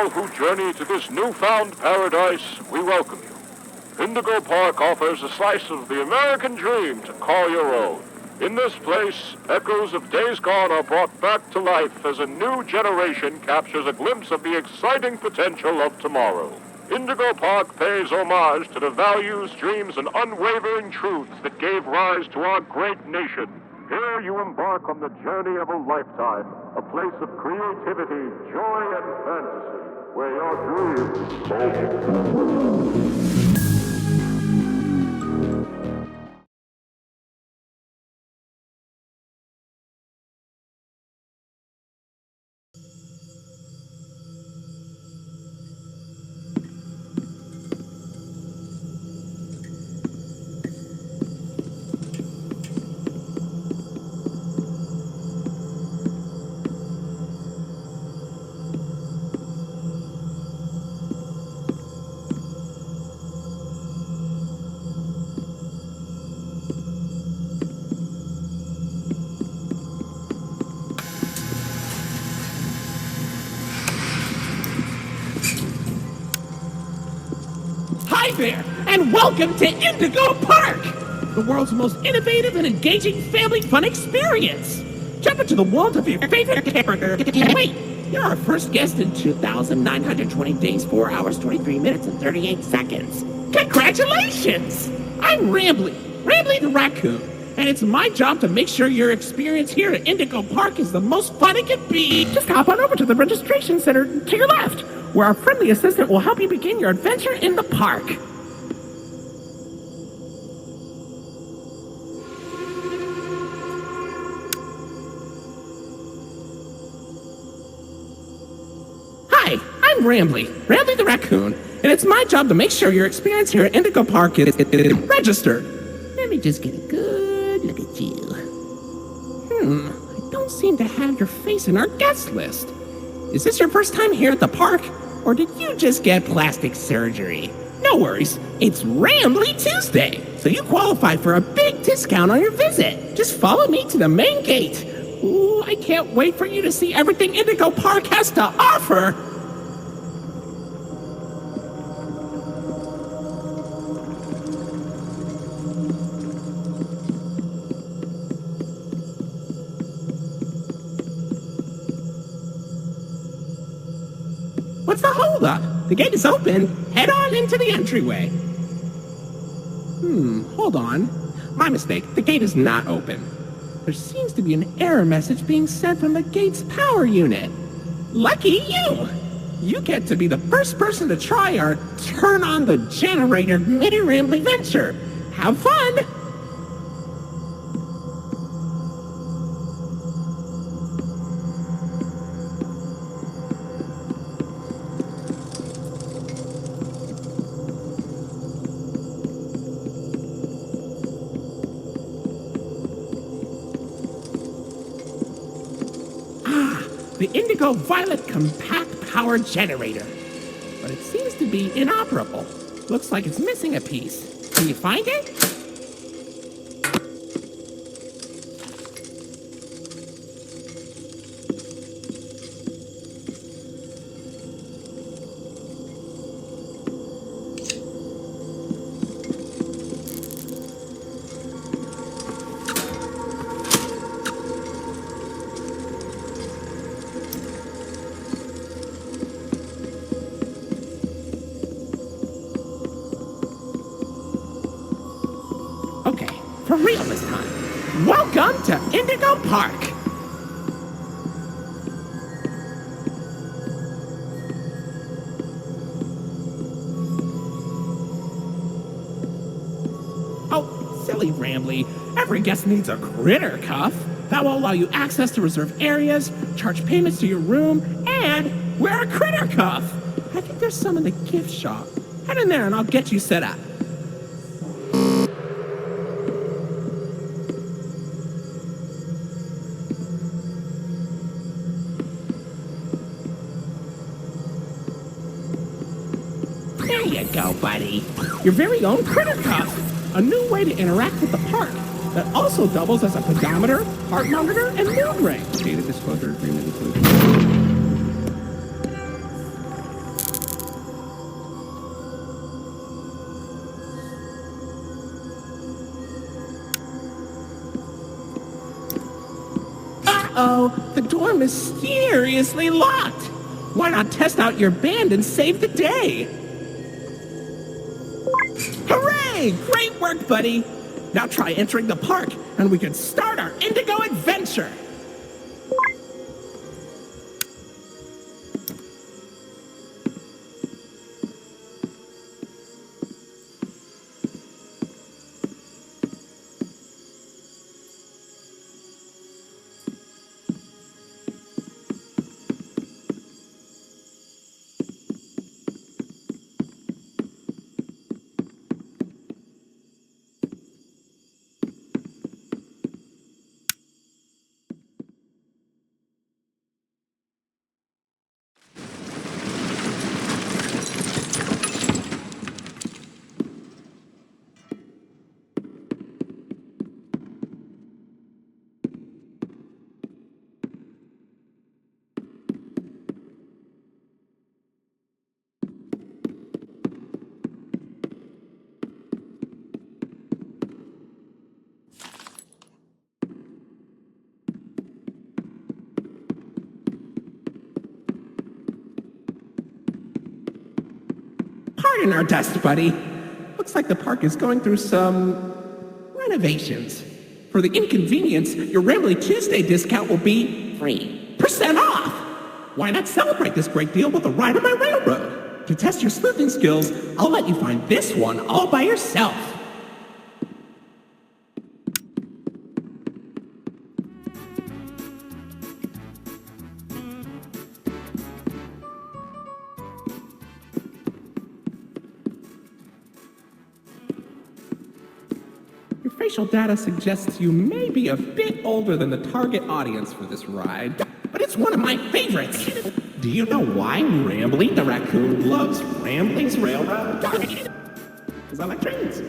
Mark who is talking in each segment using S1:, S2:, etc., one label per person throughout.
S1: all who journey to this newfound paradise, we welcome you. Indigo Park offers a slice of the American dream to call your own. In this place, echoes of days gone are brought back to life as a new generation captures a glimpse of the exciting potential of tomorrow. Indigo Park pays homage to the values, dreams, and unwavering truths that gave rise to our great nation. Here you embark on the journey of a lifetime, a place of creativity, joy, and fantasy, where your dreams come true.
S2: Hi there, and welcome to Indigo Park, the world's most innovative and engaging family fun experience. Jump into the world of your favorite character. Wait, you're our first guest in 2,920 days, 4 hours, 23 minutes, and 38 seconds. Congratulations! I'm Rambley the raccoon, and it's my job to make sure your experience here at Indigo Park is the most fun it can be. Just hop on over to the registration center to your left, where our friendly assistant will help you begin your adventure in the park. Hi, I'm Rambley the raccoon, and it's my job to make sure your experience here at Indigo Park is registered. Let me just get a good look at you. I don't seem to have your face in our guest list. Is this your first time here at the park, or did you just get plastic surgery? No worries, it's Rambley Tuesday, so you qualify for a big discount on your visit. Just follow me to the main gate. Ooh, I can't wait for you to see everything Indigo Park has to offer. What's the holdup? The gate is open. Head on into the entryway. Hold on. My mistake. The gate is not open. There seems to be an error message being sent from the gate's power unit. Lucky you! You get to be the first person to try our turn on the generator mini Rambley venture. Have fun! The Indigo Violet Compact Power Generator. But it seems to be inoperable. Looks like it's missing a piece. Can you find it? Okay, for real this time. Welcome to Indigo Park. Oh, silly Rambley. Every guest needs a critter cuff. That will allow you access to reserved areas, charge payments to your room, and wear a critter cuff. I think there's some in the gift shop. Head in there and I'll get you set up. There you go, buddy. Your very own critter cuff. A new way to interact with the park that also doubles as a pedometer, heart monitor, and mood ring. Data disclosure agreement included. Uh-oh, the door mysteriously locked. Why not test out your band and save the day? Hooray! Great work, buddy. Now try entering the park, and we can start our Indigo adventure. Pardon our dust, buddy. Looks like the park is going through some renovations. For the inconvenience, your Rambley Tuesday discount will be 3% off. Why not celebrate this great deal with a ride on my railroad? To test your sleuthing skills, I'll let you find this one all by yourself. Your facial data suggests you may be a bit older than the target audience for this ride, but it's one of my favorites. Do you know why Rambley the raccoon loves Rambley's railroad? Because I like trains.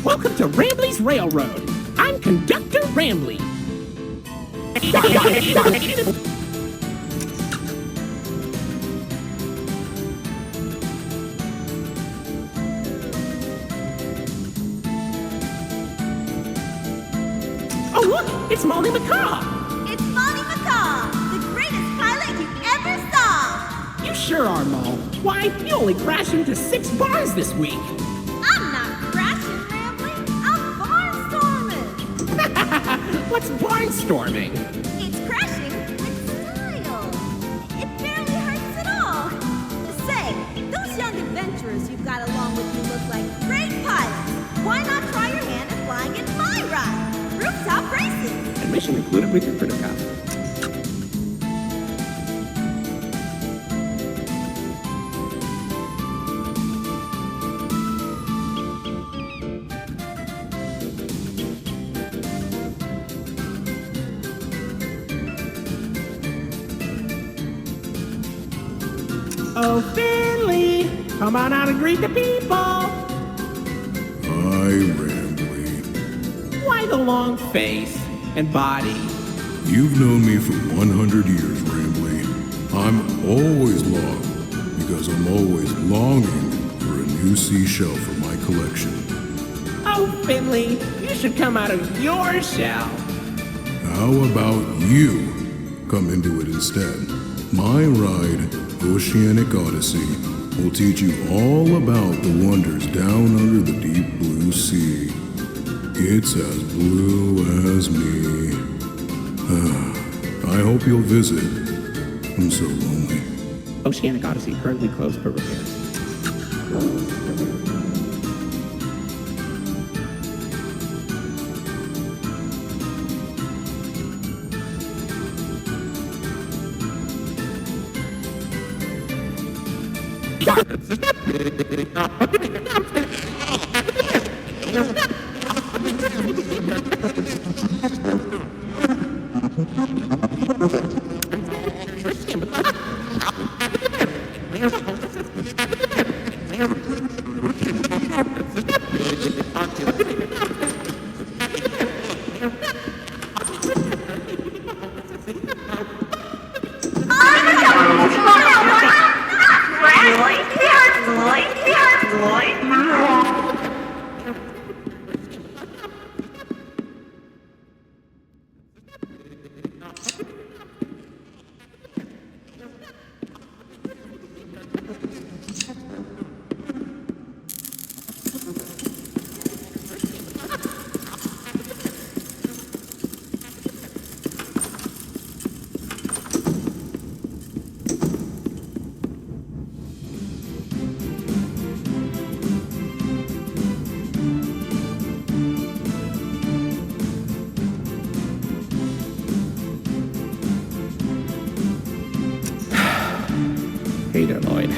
S2: Welcome to Rambley's Railroad. I'm Conductor Rambley. Oh, look! It's Molly McCaw!
S3: It's Molly McCaw, the greatest pilot you ever saw!
S2: You sure are, Moll. Why, you only crashed into 6 bars this week.
S3: I'm not crashing, Rambley. I'm barnstorming.
S2: What's barnstorming?
S3: It's crashing with style. It barely hurts at all. Say, those young adventurers you've got along with you look like great pilots. Why not try your hand at flying in my ride? Rooftop racing.
S2: Admission included with your critter cop. Oh, Finley, come on out and greet the people.
S4: Hi, Rambley.
S2: Why the long face and body?
S4: You've known me for 100 years, Rambley. I'm always lost because I'm always longing for a new seashell for my collection.
S2: Oh, Finley, you should come out of your shell.
S4: How about you come into it instead? My ride, Oceanic Odyssey, will teach you all about the wonders down under the deep blue sea. It's as blue as me. I hope you'll visit. I'm so lonely.
S2: Oceanic Odyssey currently closed for repairs. Hey there, Lloyd.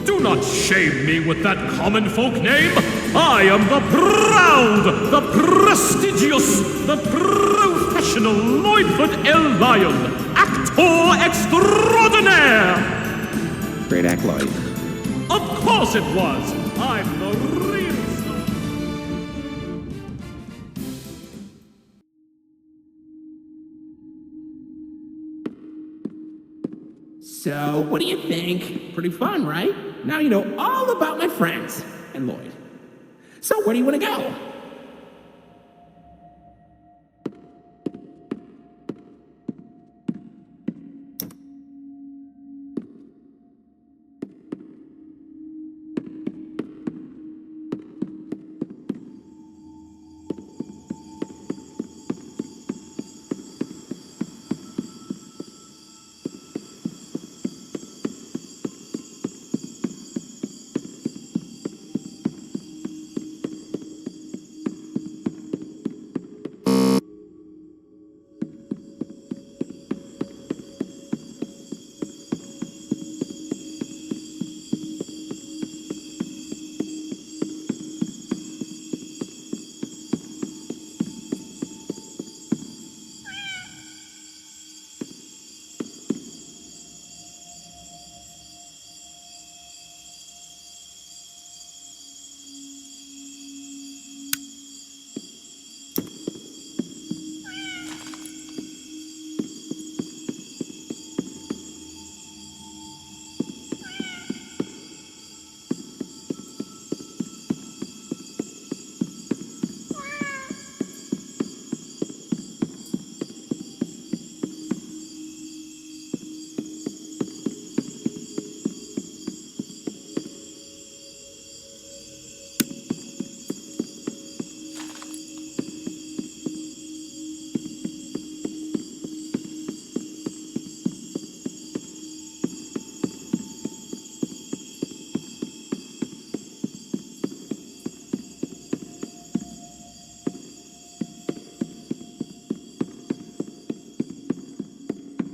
S5: Do not shame me with that common folk name. I am the proud, the prestigious, the professional Lloydford L. Lion, actor extraordinaire.
S2: Great act, Lloyd.
S5: Of course it was. I'm the real star.
S2: So, what do you think? Pretty fun, right? Now you know all about my friends and Lloyd. So, where do you want to go?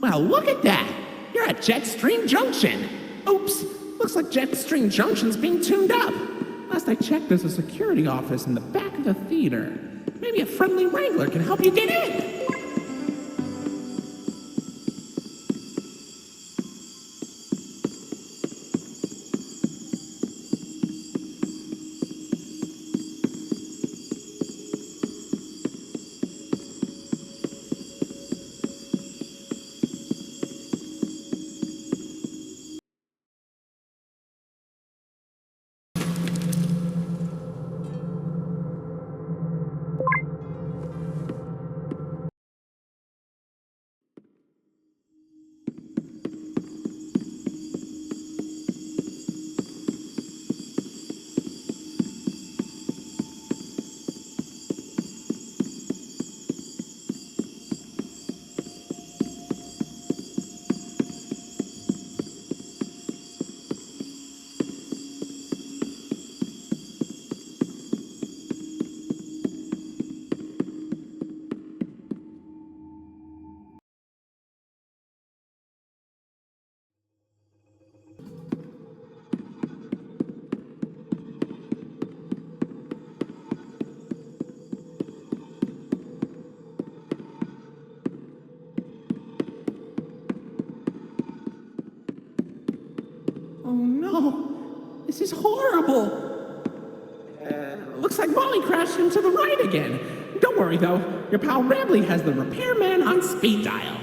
S2: Wow, look at that! You're at Jetstream Junction! Oops, looks like Jetstream Junction's being tuned up. Last I checked, there's a security office in the back of the theater. Maybe a friendly Wrangler can help you get in! Oh no, this is horrible. Looks like Molly crashed into the right again. Don't worry though, your pal Rambley has the repairman on speed dial.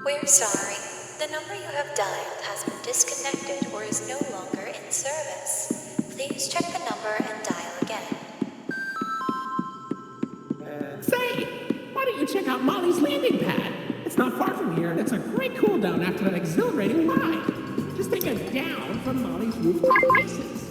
S6: We're sorry. The number you have dialed has been disconnected or is no longer in service. Please check the number and dial again.
S2: Say, why don't you check out Molly's landing pad? It's not far from here, and it's a great cool down after that exhilarating ride. Just take a down from Molly's rooftop races.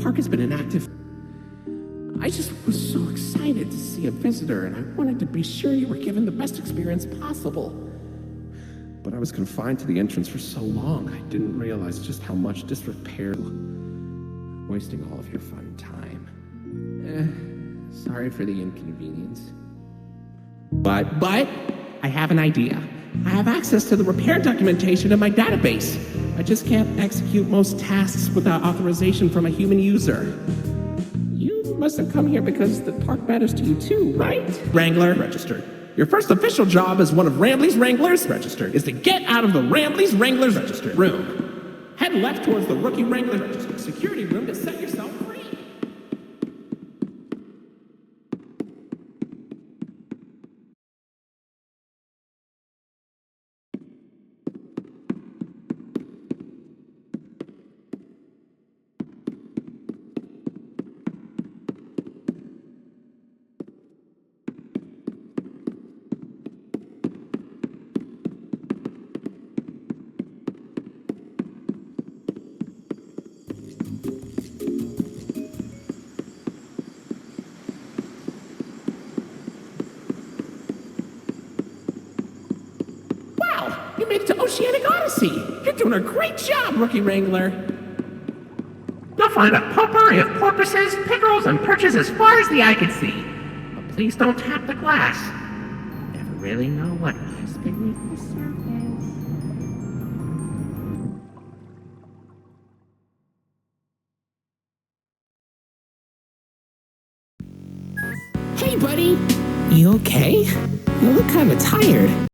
S2: park has been inactive. I just was so excited to see a visitor, and I wanted to be sure you were given the best experience possible. But I was confined to the entrance for so long, I didn't realize just how much disrepair, wasting all of your fun time. Sorry for the inconvenience. But, I have an idea. I have access to the repair documentation in my database. I just can't execute most tasks without authorization from a human user. You must have come here because the park matters to you too, right? Wrangler, registered. Your first official job as one of Rambley's Wranglers, registered, is to get out of the Rambley's Wranglers, registered, room. Head left towards the Rookie Wrangler, registered, security room to set yourself free. You made it to Oceanic Odyssey! You're doing a great job, Rookie Wrangler! You'll find a potpourri of porpoises, pickerels, and perches as far as the eye can see. But please don't tap the glass. You never really know what lies beneath the surface. Hey, buddy! You okay? You look kinda tired.